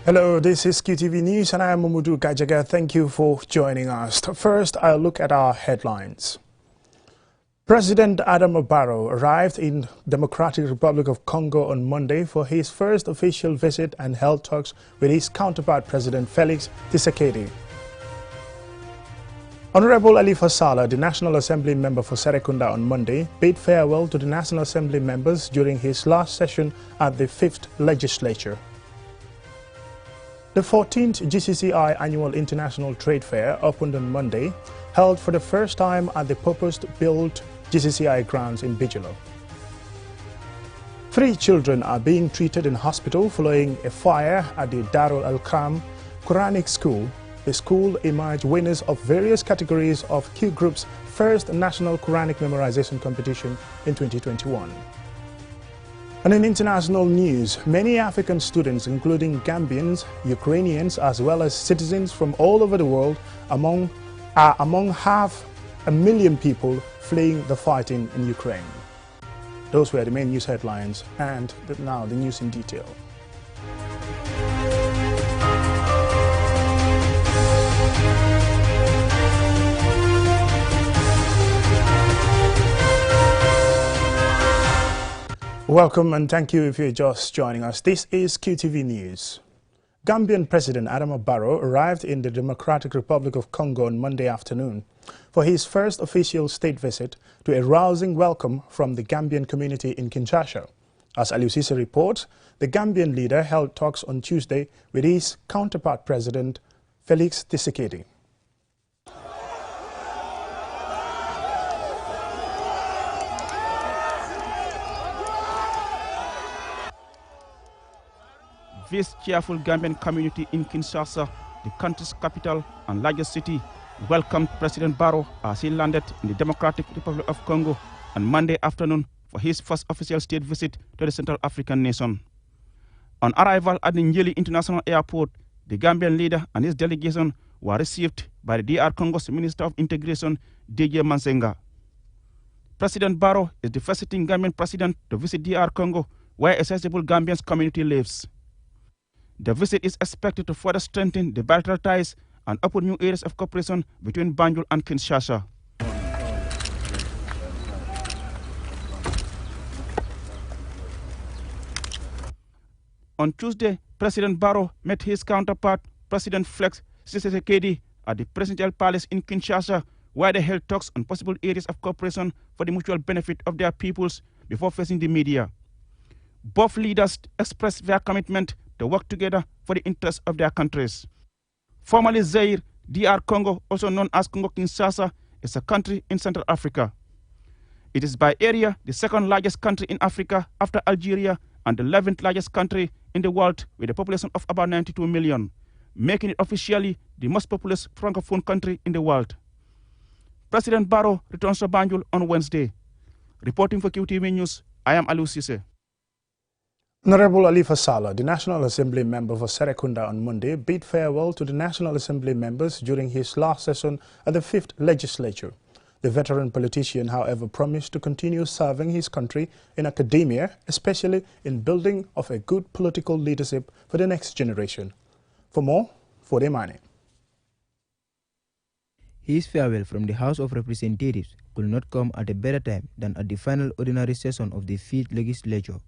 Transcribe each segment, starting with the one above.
Hello, this is QTV News and I am Mamudu Gajaga. Thank you for joining us. First, I'll look at our headlines. President Adama Barrow arrived in Democratic Republic of Congo on Monday for his first official visit and held talks with his counterpart President Felix Tshisekedi. Honorable Ali Fasala, the National Assembly member for Serekunda on Monday, bid farewell to the National Assembly members during his last session at the 5th Legislature. The 14th GCCI Annual International Trade Fair opened on Monday, held for the first time at the purpose-built GCCI grounds in Bijolo. 3 children are being treated in hospital following a fire at the Darul Al-Qam Quranic School. The school emerged winners of various categories of Q Group's first National Quranic Memorization Competition in 2021. And in international news, many African students, including Gambians, Ukrainians, as well as citizens from all over the world, are among 500,000 people fleeing the fighting in Ukraine. Those were the main news headlines, and now the news in detail. Welcome and thank you if you're just joining us. This is QTV News. Gambian President Adama Barrow arrived in the Democratic Republic of Congo on Monday afternoon for his first official state visit to a rousing welcome from the Gambian community in Kinshasa. As Aliusisa reports, the Gambian leader held talks on Tuesday with his counterpart President Felix Tshisekedi. This cheerful Gambian community in Kinshasa, the country's capital and largest city, welcomed President Barrow as he landed in the Democratic Republic of Congo on Monday afternoon for his first official state visit to the Central African nation. On arrival at the Njili International Airport, the Gambian leader and his delegation were received by the DR Congo's Minister of Integration, DJ Mansenga. President Barrow is the first sitting Gambian president to visit DR Congo, where a sizable Gambian community lives. The visit is expected to further strengthen the bilateral ties and open new areas of cooperation between Banjul and Kinshasa. On Tuesday, President Barrow met his counterpart, President Felix Tshisekedi, at the Presidential Palace in Kinshasa, where they held talks on possible areas of cooperation for the mutual benefit of their peoples before facing the media. Both leaders expressed their commitment to work together for the interests of their countries. Formerly Zaire, DR Congo, also known as Congo-Kinshasa, is a country in Central Africa. It is by area the second largest country in Africa after Algeria and the 11th largest country in the world with a population of about 92 million, making it officially the most populous francophone country in the world. President Barrow returns to Banjul on Wednesday. Reporting for QTV News, I am Aliusisa. Honorable Ali Fasala, the National Assembly member for Serekunda on Monday, bid farewell to the National Assembly members during his last session at the 5th Legislature. The veteran politician, however, promised to continue serving his country in academia, especially in building of a good political leadership for the next generation. For more, Fodemane. His farewell from the House of Representatives could not come at a better time than at the final ordinary session of the 5th Legislature.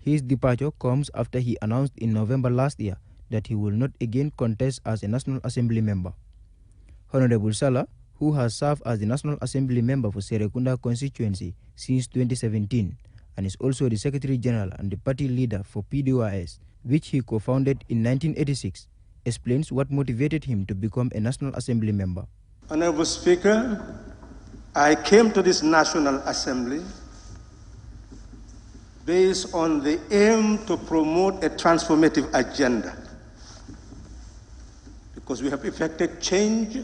His departure comes after he announced in November last year that he will not again contest as a National Assembly member. Honorable Sala, who has served as the National Assembly member for Serekunda constituency since 2017 and is also the Secretary General and the party leader for PDOIS, which he co-founded in 1986, explains what motivated him to become a National Assembly member. Honorable Speaker, I came to this National Assembly based on the aim to promote a transformative agenda, because we have effected change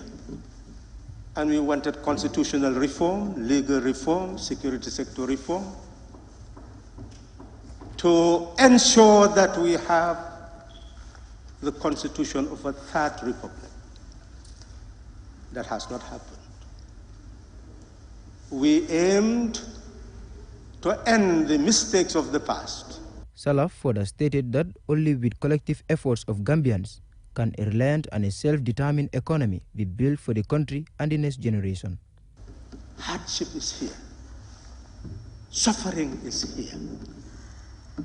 and we wanted constitutional reform, legal reform, security sector reform, to ensure that we have the constitution of a third republic. That has not happened. We aimed to end the mistakes of the past. Salah further stated that only with collective efforts of Gambians can a reliant and a self-determined economy be built for the country and the next generation. Hardship is here. Suffering is here.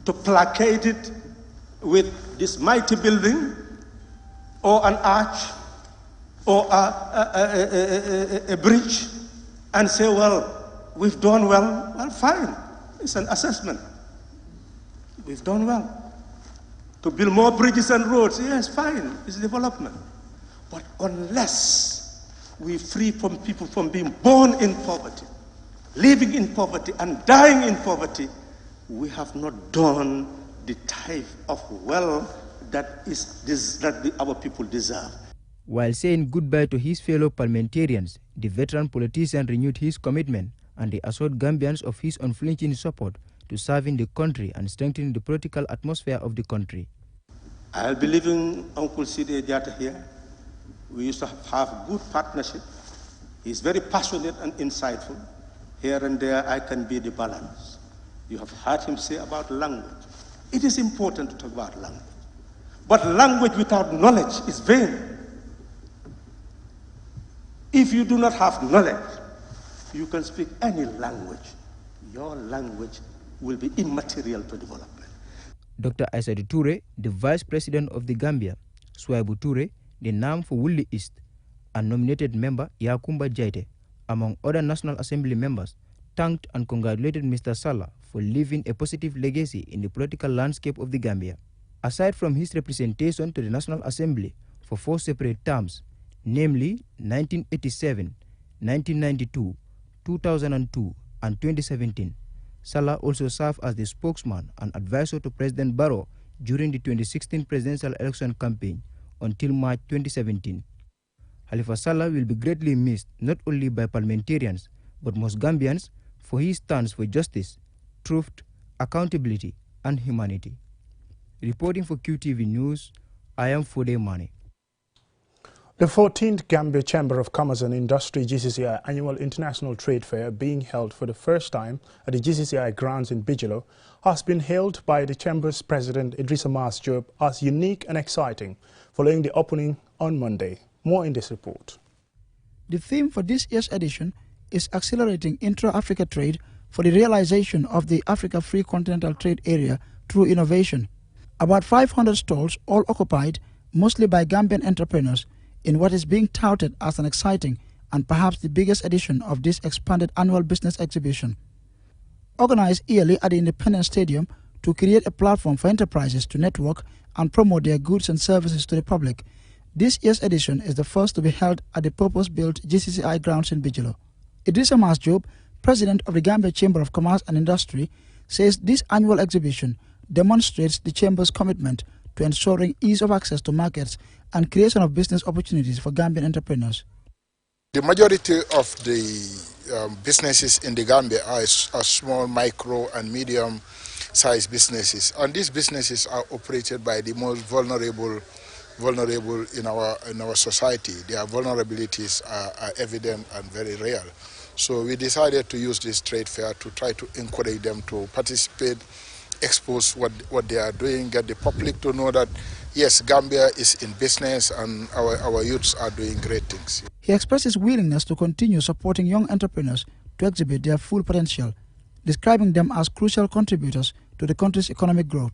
To placate it with this mighty building or an arch or a bridge and say, well, we've done well, fine. It's an assessment. We've done well. To build more bridges and roads, yes, fine, it's development. But unless we free from people from being born in poverty, living in poverty and dying in poverty, we have not done the type of wealth that our people deserve. While saying goodbye to his fellow parliamentarians, the veteran politician renewed his commitment and assured Gambians of his unflinching support to serving the country and strengthening the political atmosphere of the country. I'll be leaving Uncle Sidi Jata here. We used to have good partnership. He's very passionate and insightful. Here and there, I can be the balance. You have heard him say about language. It is important to talk about language. But language without knowledge is vain. If you do not have knowledge, you can speak any language. Your language will be immaterial to development. Dr. Aïssatou Touré, the Vice President of the Gambia, Souaibou Touré, the NAM for Wulli East, and nominated member Yakumba Jaite, among other National Assembly members, thanked and congratulated Mr. Salah for leaving a positive legacy in the political landscape of the Gambia. Aside from his representation to the National Assembly for 4 separate terms, namely 1987, 1992, 2002, and 2017, Salah also served as the spokesman and advisor to President Barrow during the 2016 presidential election campaign until March 2017. Halifa Salah will be greatly missed not only by parliamentarians but most Gambians for his stance for justice, truth, accountability, and humanity. Reporting for QTV News, I am Fode Mane. The 14th Gambia Chamber of Commerce and Industry GCCI Annual International Trade Fair, being held for the first time at the GCCI grounds in Bijilo, has been hailed by the Chamber's President Idrissa Mas Diop as unique and exciting, following the opening on Monday. More in this report. The theme for this year's edition is accelerating intra-Africa trade for the realization of the Africa Free Continental Trade Area through innovation. About 500 stalls, all occupied mostly by Gambian entrepreneurs, in what is being touted as an exciting and perhaps the biggest edition of this expanded annual business exhibition. Organized yearly at the Independence Stadium to create a platform for enterprises to network and promote their goods and services to the public, this year's edition is the first to be held at the purpose-built GCCI grounds in Bijilo. Idrissa Mas Diop, President of the Gambia Chamber of Commerce and Industry, says this annual exhibition demonstrates the Chamber's commitment to ensuring ease of access to markets and creation of business opportunities for Gambian entrepreneurs. The majority of the businesses in the Gambia are small, micro, and medium-sized businesses, and these businesses are operated by the most vulnerable in our society. Their vulnerabilities are evident and very real. So we decided to use this trade fair to try to encourage them to participate, expose what they are doing, get the public to know that yes, Gambia is in business and our youths are doing great things. He expresses willingness to continue supporting young entrepreneurs to exhibit their full potential, describing them as crucial contributors to the country's economic growth,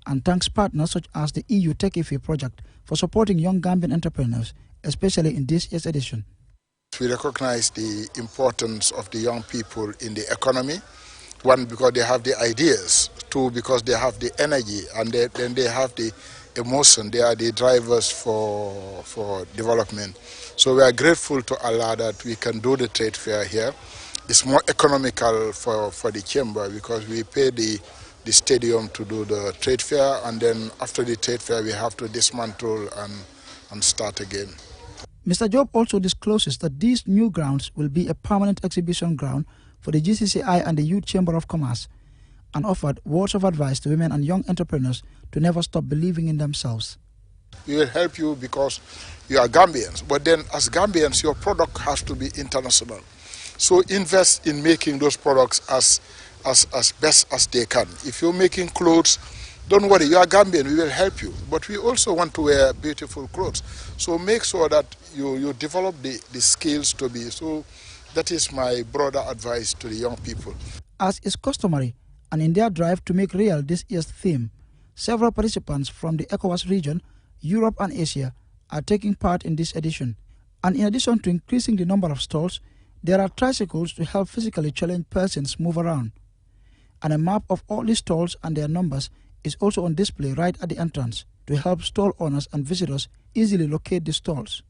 and thanks partners such as the EU Tech-IFI project for supporting young Gambian entrepreneurs, especially in this year's edition. We recognize the importance of the young people in the economy. One, because they have the ideas. Two, because they have the energy, and then they have the emotion. They are the drivers for development. So we are grateful to Allah that we can do the trade fair here. It's more economical for the chamber because we pay the stadium to do the trade fair, and then after the trade fair we have to dismantle and start again. Mr. Diop also discloses that these new grounds will be a permanent exhibition ground for the GCCI and the Youth Chamber of Commerce, and offered words of advice to women and young entrepreneurs to never stop believing in themselves. We will help you because you are Gambians, but then as Gambians your product has to be international. So invest in making those products as as best as they can. If you're making clothes, don't worry, you are Gambian, we will help you. But we also want to wear beautiful clothes. So make sure that you develop the skills to be. So that is my broader advice to the young people. As is customary, and in their drive to make real this year's theme, several participants from the ECOWAS region, Europe and Asia are taking part in this edition. And in addition to increasing the number of stalls, there are tricycles to help physically challenged persons move around. And a map of all the stalls and their numbers is also on display right at the entrance to help stall owners and visitors easily locate the stalls.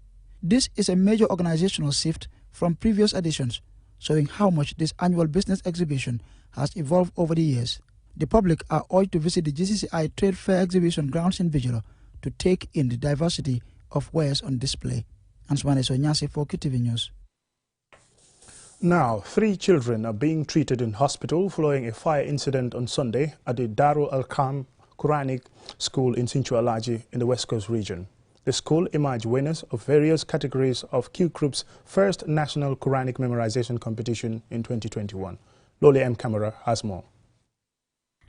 This is a major organizational shift from previous editions, showing how much this annual business exhibition has evolved over the years. The public are urged to visit the GCCI Trade Fair exhibition grounds in Bijilo to take in the diversity of wares on display. Answane Sonyasi for QTV News. Now, 3 children are being treated in hospital following a fire incident on Sunday at the Darul Al-Qam Quranic School in Sinchualaji in the West Coast region. The school emerged winners of various categories of Q Group's first national Quranic memorization competition in 2021. Loli M. Camera has more.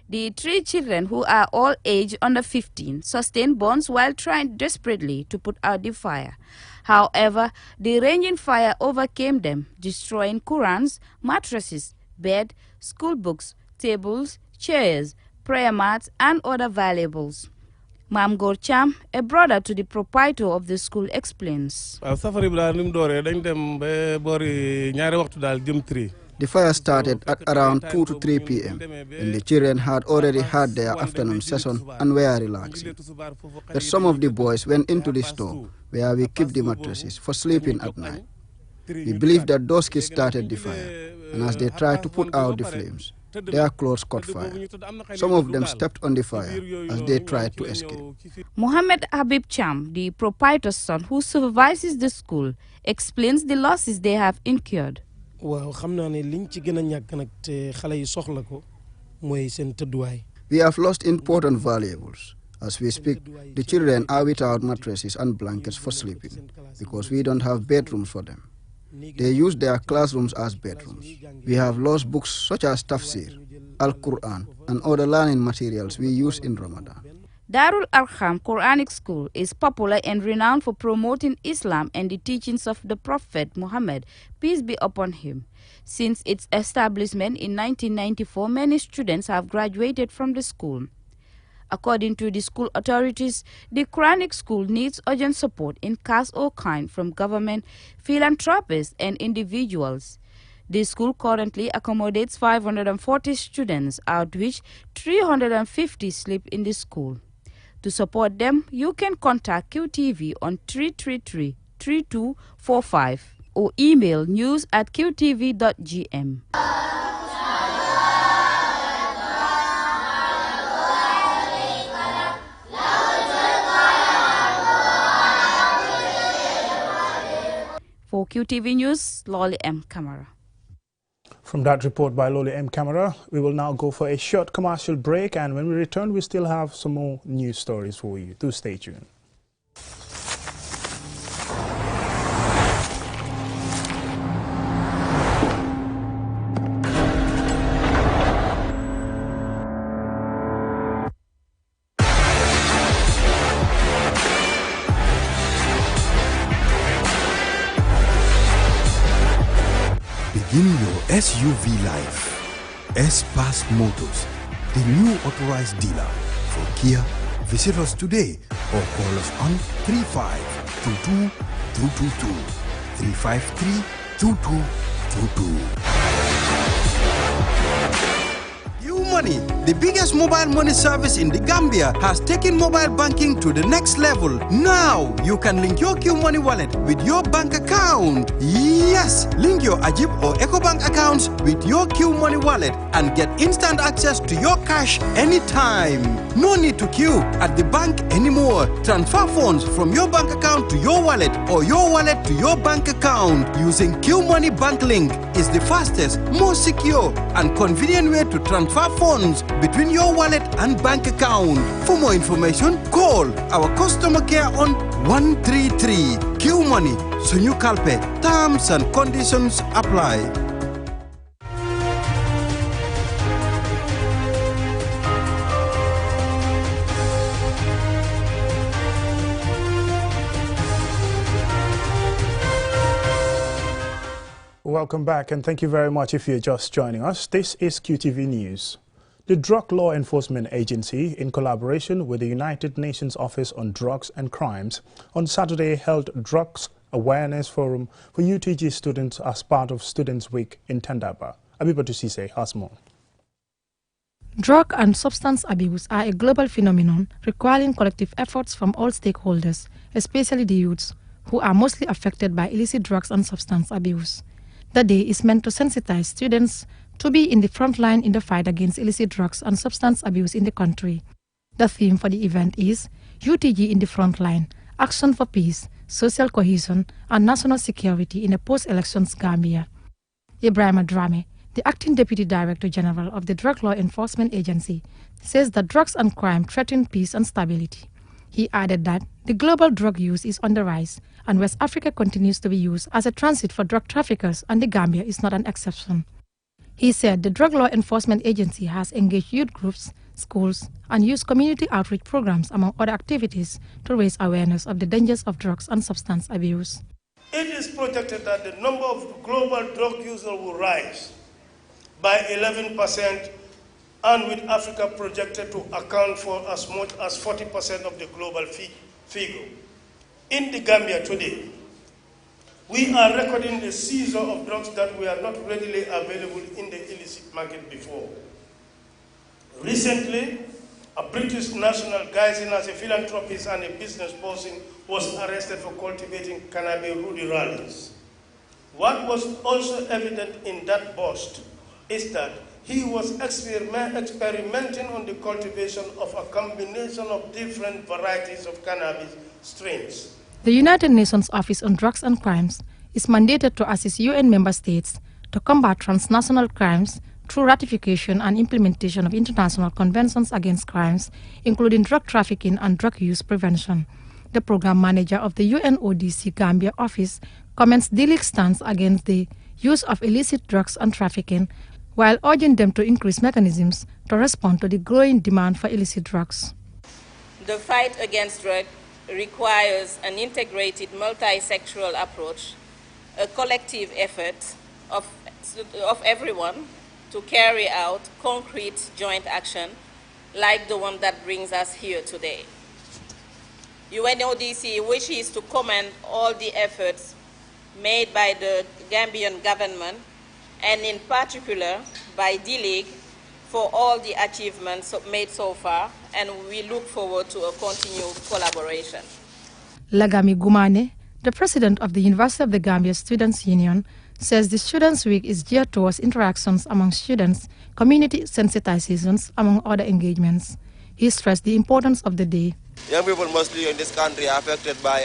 The 3 children, who are all aged under 15, sustained burns while trying desperately to put out the fire. However, the raging fire overcame them, destroying Qurans, mattresses, bed, school books, tables, chairs, prayer mats, and other valuables. Mam Gorcham, a brother to the proprietor of the school, explains. The fire started at around 2 to 3 p.m. and the children had already had their afternoon session and were relaxing. But some of the boys went into the store where we keep the mattresses for sleeping at night. We believe that those kids started the fire, and as they tried to put out the flames, their clothes caught fire. Some of them stepped on the fire as they tried to escape. Mohammed Habib Cham, the proprietor's son who supervises the school, explains the losses they have incurred. We have lost important valuables. As we speak, the children are without mattresses and blankets for sleeping because we don't have bedrooms for them. They use their classrooms as bedrooms. We have lost books such as Tafsir, Al-Quran, and other learning materials we use in Ramadan. Darul Arqam Quranic School is popular and renowned for promoting Islam and the teachings of the Prophet Muhammad, peace be upon him. Since its establishment in 1994, many students have graduated from the school. According to the school authorities, the Quranic school needs urgent support in cash or kind from government, philanthropists, and individuals. The school currently accommodates 540 students, out of which 350 sleep in the school. To support them, you can contact QTV on 333-3245 or email news@qtv.gm. For QTV News, Loli M. Camera. From that report by Loli M. Camera, we will now go for a short commercial break, and when we return, we still have some more news stories for you. Do stay tuned. Begin your SUV life. S-Pass Motors, the new authorized dealer for Kia. Visit us today or call us on 3522-222, 353-2222. Money, the biggest mobile money service in the Gambia, has taken mobile banking to the next level. Now, you can link your Q Money wallet with your bank account. Yes, link your Ajib or EcoBank accounts with your Q Money wallet and get instant access to your cash anytime. No need to queue at the bank anymore. Transfer funds from your bank account to your wallet or your wallet to your bank account using Q Money Bank Link is the fastest, most secure, and convenient way to transfer funds between your wallet and bank account. For more information, call our customer care on 133. Q Money, Sunyu Kalpe. Terms and conditions apply. welcome back, and thank you very much if you're just joining us. This is QTV News. The Drug Law Enforcement Agency, in collaboration with the United Nations Office on Drugs and Crimes, on Saturday held Drugs Awareness Forum for UTG students as part of Students' Week in Tandaba. Abibatu Sise has more. Drug and substance abuse are a global phenomenon requiring collective efforts from all stakeholders, especially the youths, who are mostly affected by illicit drugs and substance abuse. The day is meant to sensitize students to be in the front line in the fight against illicit drugs and substance abuse in the country. The theme for the event is UTG in the front line, action for peace, social cohesion, and national security in a post-elections Gambia. Ibrahim Adrame, the acting Deputy Director General of the Drug Law Enforcement Agency, says that drugs and crime threaten peace and stability. He added that the global drug use is on the rise, and West Africa continues to be used as a transit for drug traffickers, and the Gambia is not an exception. He said the Drug Law Enforcement Agency has engaged youth groups, schools, and used community outreach programs, among other activities, to raise awareness of the dangers of drugs and substance abuse. It is projected that the number of global drug users will rise by 11%, and with Africa projected to account for as much as 40% of the global figure. In the Gambia today, we are recording a seizure of drugs that were not readily available in the illicit market before. Recently, a British national guising as a philanthropist and a business person was arrested for cultivating cannabis Rudy rallies. What was also evident in that bust is that he was experimenting on the cultivation of a combination of different varieties of cannabis strains. The United Nations Office on Drugs and Crimes is mandated to assist UN member states to combat transnational crimes through ratification and implementation of international conventions against crimes, including drug trafficking and drug use prevention. The program manager of the UNODC Gambia office comments the league's stance against the use of illicit drugs and trafficking, while urging them to increase mechanisms to respond to the growing demand for illicit drugs. The fight against drugs requires an integrated multi-sectoral approach, a collective effort of everyone to carry out concrete joint action like the one that brings us here today. UNODC wishes to commend all the efforts made by the Gambian government, and in particular by D-League, for all the achievements made so far, and we look forward to a continued collaboration. Lagami Gumane, the president of the University of the Gambia Students' Union, says the Students' Week is geared towards interactions among students, community sensitizations, among other engagements. He stressed the importance of the day. Young people mostly in this country are affected by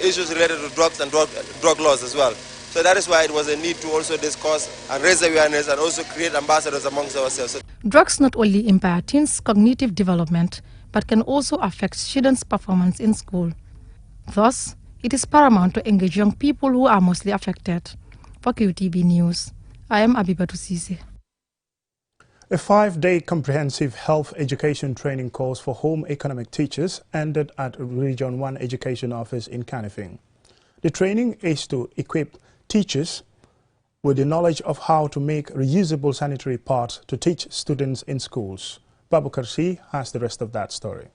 issues related to drugs and drug laws as well. So that is why it was a need to also discuss and raise awareness and also create ambassadors amongst ourselves. Drugs not only impair teens' cognitive development, but can also affect students' performance in school. Thus, it is paramount to engage young people who are mostly affected. For QTV News, I am Abibatu Sise. A 5-day comprehensive health education training course for home economic teachers ended at Region 1 Education Office in Canifing. The training is to equip teachers with the knowledge of how to make reusable sanitary pads to teach students in schools. Babu Karsi has the rest of that story.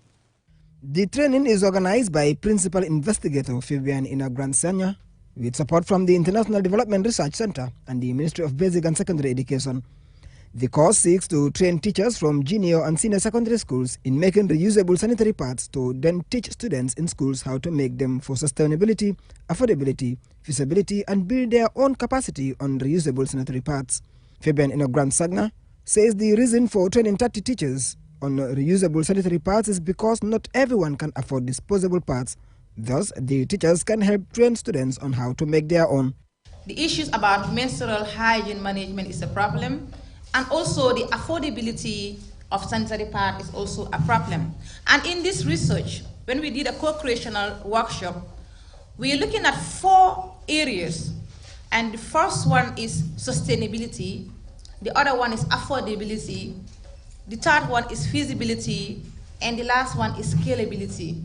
The training is organized by Principal Investigator Fabian Inagransanya with support from the International Development Research Center and the Ministry of Basic and Secondary Education. The course seeks to train teachers from junior and senior secondary schools in making reusable sanitary pads to then teach students in schools how to make them for sustainability, affordability, feasibility, and build their own capacity on reusable sanitary pads. Fabian Inagransanya says the reason for training 30 teachers on reusable sanitary pads is because not everyone can afford disposable pads. Thus, the teachers can help train students on how to make their own. The issues about menstrual hygiene management is a problem, and also the affordability of sanitary pads is also a problem. And in this research, when we did a co-creational workshop, we are looking at 4 areas, and the first one is sustainability, the other one is affordability, the third one is feasibility, and the last one is scalability.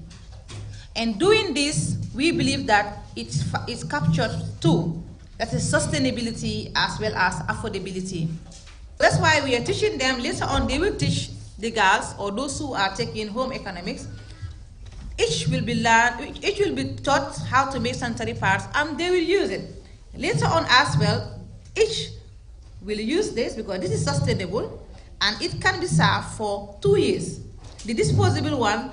And doing this, we believe that it's captured 2. That is sustainability as well as affordability. That's why we are teaching them. Later on, they will teach the girls or those who are taking home economics. Each will be taught how to make sanitary pads, and they will use it. Later on as well, each will use this because this is sustainable and it can be served for 2 years. The disposable one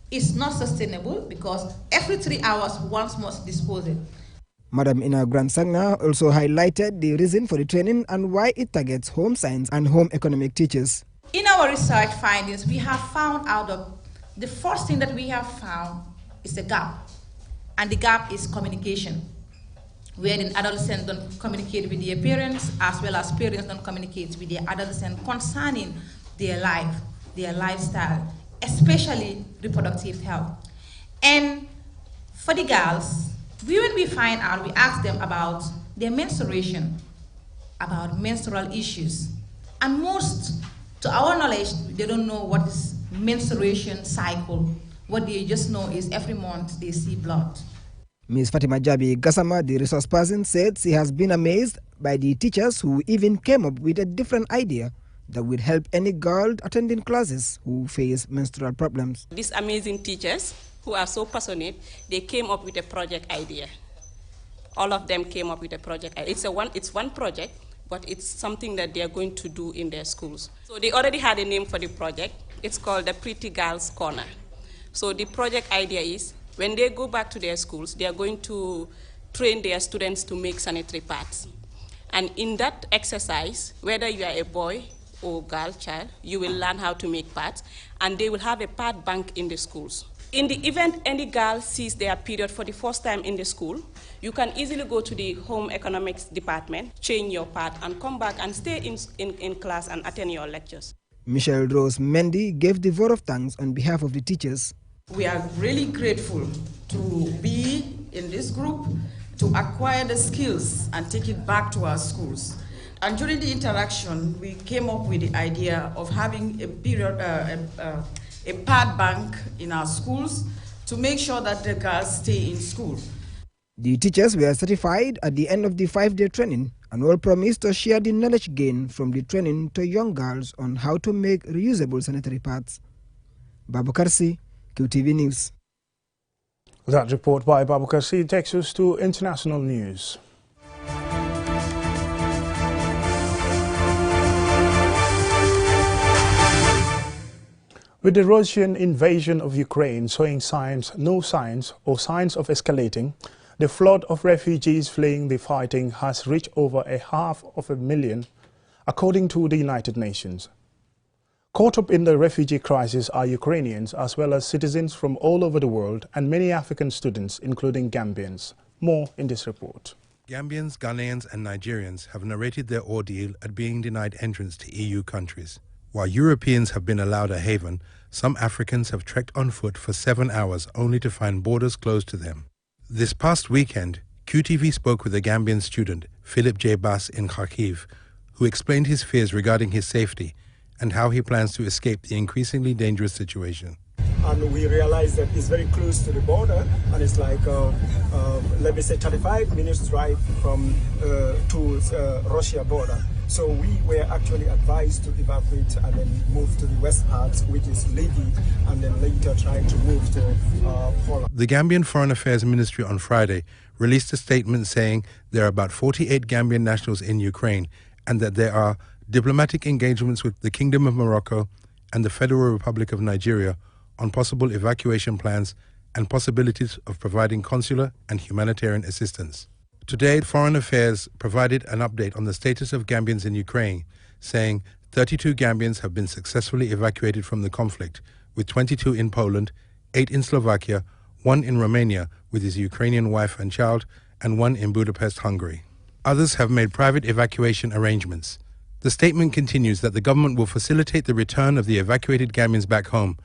is not sustainable because every 3 hours one must dispose it. Madam Ina Gransagna also highlighted the reason for the training and why it targets home science and home economic teachers. In our research findings, we have found out that the first thing that we have found is a gap, and the gap is communication, where the adolescents don't communicate with their parents, as well as parents don't communicate with their adolescents concerning their life, their lifestyle, especially reproductive health. And for the girls, when we find out, we ask them about their menstruation, about menstrual issues. And most, to our knowledge, they don't know what is menstruation cycle. What they just know is every month they see blood. Ms. Fatima Jabi Gassama, the resource person, said she has been amazed by the teachers who even came up with a different idea that would help any girl attending classes who face menstrual problems. These amazing teachers who are so passionate, they came up with a project idea. All of them came up with a project idea. It's one project, but it's something that they are going to do in their schools. So they already had a name for the project. It's called the Pretty Girls Corner. So the project idea is, when they go back to their schools, they are going to train their students to make sanitary pads. And in that exercise, whether you are a boy or girl child, you will learn how to make pads, and they will have a pad bank in the schools. In the event any girl sees their period for the first time in the school, you can easily go to the home economics department, change your pad, and come back and stay in class and attend your lectures. Michelle Rose Mendy gave the vote of thanks on behalf of the teachers. We are really grateful to be in this group, to acquire the skills and take it back to our schools. And during the interaction, we came up with the idea of having a pad bank in our schools to make sure that the girls stay in school. The teachers were certified at the end of the 5-day training and all promised to share the knowledge gained from the training to young girls on how to make reusable sanitary pads. Babu Karsi, QTV News. That report by Babu Karsi takes us to international news. With the Russian invasion of Ukraine showing no signs of escalating, the flood of refugees fleeing the fighting has reached over 500,000, according to the United Nations. Caught up in the refugee crisis are Ukrainians as well as citizens from all over the world and many African students, including Gambians. More in this report. Gambians, Ghanaians and Nigerians have narrated their ordeal at being denied entrance to EU countries. While Europeans have been allowed a haven, some Africans have trekked on foot for 7 hours only to find borders closed to them. This past weekend, QTV spoke with a Gambian student, Philip J. Bass in Kharkiv, who explained his fears regarding his safety and how he plans to escape the increasingly dangerous situation. And we realized that it's very close to the border, and it's like, let me say, 35 minutes drive from to Russia border. So we were actually advised to evacuate and then move to the west part, which is Levy, and then later try to move to Poland. The Gambian Foreign Affairs Ministry on Friday released a statement saying there are about 48 Gambian nationals in Ukraine and that there are diplomatic engagements with the Kingdom of Morocco and the Federal Republic of Nigeria on possible evacuation plans and possibilities of providing consular and humanitarian assistance. Today, Foreign Affairs provided an update on the status of Gambians in Ukraine, saying 32 Gambians have been successfully evacuated from the conflict, with 22 in Poland, 8 in Slovakia, 1 in Romania with his Ukrainian wife and child, and 1 in Budapest, Hungary. Others have made private evacuation arrangements. The statement continues that the government will facilitate the return of the evacuated Gambians back home,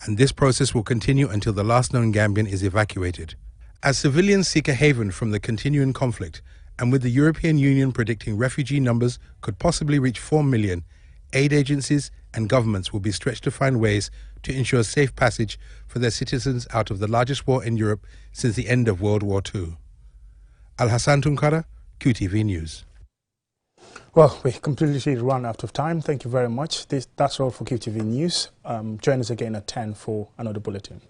and this process will continue until the last known Gambian is evacuated. As civilians seek a haven from the continuing conflict, and with the European Union predicting refugee numbers could possibly reach 4 million, aid agencies and governments will be stretched to find ways to ensure safe passage for their citizens out of the largest war in Europe since the end of World War II. Al-Hassan Tunkara, QTV News. Well, we completely run out of time. Thank you very much. That's all for QTV News. Join us again at 10 for another bulletin.